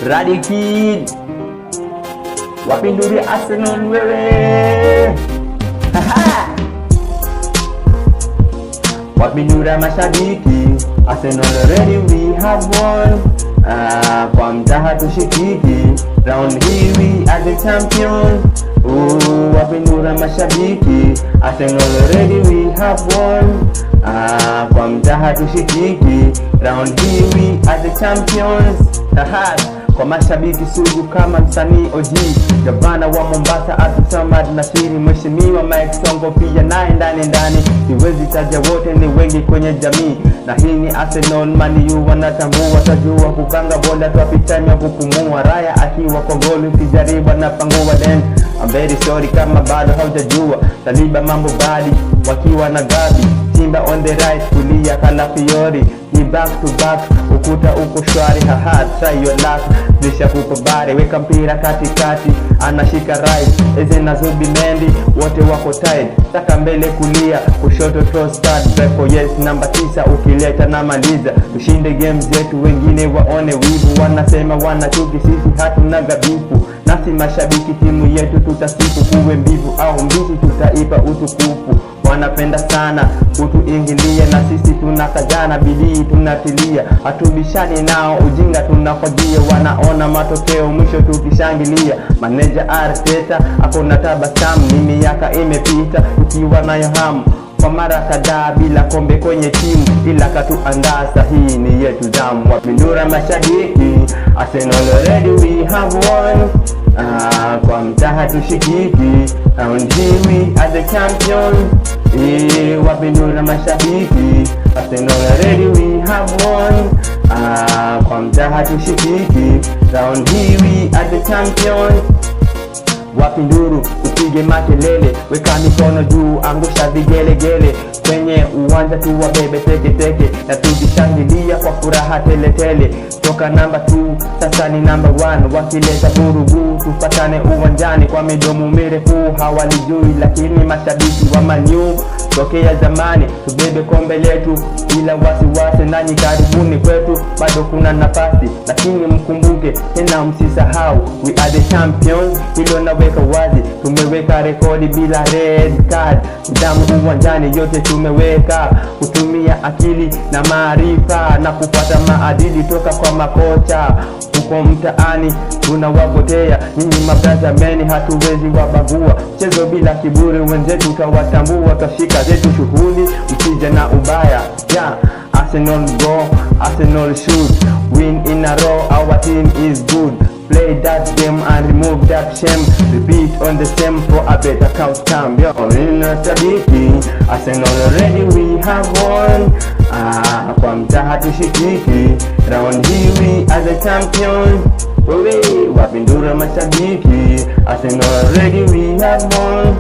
Radi Kid, wapinduri Arsenal wewe. Wapindura mashabiki Arsenal already we have won. Kwa mtaha tushikiki, round hii we are the champions. Wapindura mashabiki Arsenal already we have won. Kwa mtaha tushikiki, round hii we are the champions. Kwa mashabiki sugu kama msanii OG, gavana wa Mombasa Abdulsamad Nasiri, mheshimiwa Mike Sonko pia naye ndani, siwezi taja wote ni wengi kwenye jamii. Na hii ni Arsenal, Man U wanatambua, tajua kukanga bola twapitanya kupumua, raya akiwa kwa goli ukijaribu na pangua den. I'm very sorry kama bado haujajua, Saliba mambo badi wakiwa na Gabi, Timba on the right, kulia Kalafiori, ni back to back, ukuta uko shwari, try your luck, nisha kupabari, weka mpira katikati, anashika right, eze na Zubi Mendi, wote wako tight, saka mbele kulia, kushoto cross start, Beko yes, namba 9, ukileta na maliza, tushinde games yetu, wengine waone wivu, wanasema wanachuki, sisi hatuna gabifu, nasi mashabiki timu yetu tutasifu, kuwe mbivu au mbichi tutaipa utukufu. Wanapenda sana kutuingilia na sisi tunakajana, bidii tunatilia, hatubishani nao, ujinga tunafajia, wanaona matokeo mwisho tukishangilia. Manager Arteta akona tabasamu, ni miaka imepita tukiwa nayo hamu, kwa mara kadhaa bila kombe kwenye timu, ila katuandaa sahihi ni yetu zamu. Wapindura mashabiki Arsenal already we have won. Kwa mtaha tushikiki, round hii we are the champions. Wapindura mashabiki Arsenal already we have won. Kwa mtaha tushikiki, round hii we are the champions. Wapinduru upige makelele, weka mikono juu, angusha vigelegele, kwenye uwanja tu wabebe teke, na tujishangilia kwa furaha tele. Toka namba 2 sasa ni namba 1, wakileta vurugu tupatane uwanjani, kwa midomo mirefu hawalijui, lakini mashabiki wa Man U tokea zamani, tubebe kombe letu bila wasiwasi, nanyi karibuni kwetu, bado kuna nafasi, lakini mkumbuke tena msisahau, we are the champions. Hilo naweka wazi, tumeweka rekodi bila red card, damu uwanjani yote tumeweka, kutumia akili na maarifa na kupata maadili toka kwa makocha. Huko mtaani tunawapotea, nyinyi mabraza meni hatuwezi wabagua, mchezo bila kiburi, wenzetu tawatambua, tashika zetu shughuli, msije na ubaya. Arsenal go, Arsenal shoot, win in a row, our team is good. Play that game and remove that shame, repeat on the same for a better outcome. Mashabiki Arsenal already we have won. Kwa mtaha tushikiki, round hii we are the champions. Wapindura mashabiki Arsenal already we have won.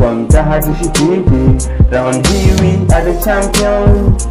Kwa mtaha tushikiki, round hii we are the champions.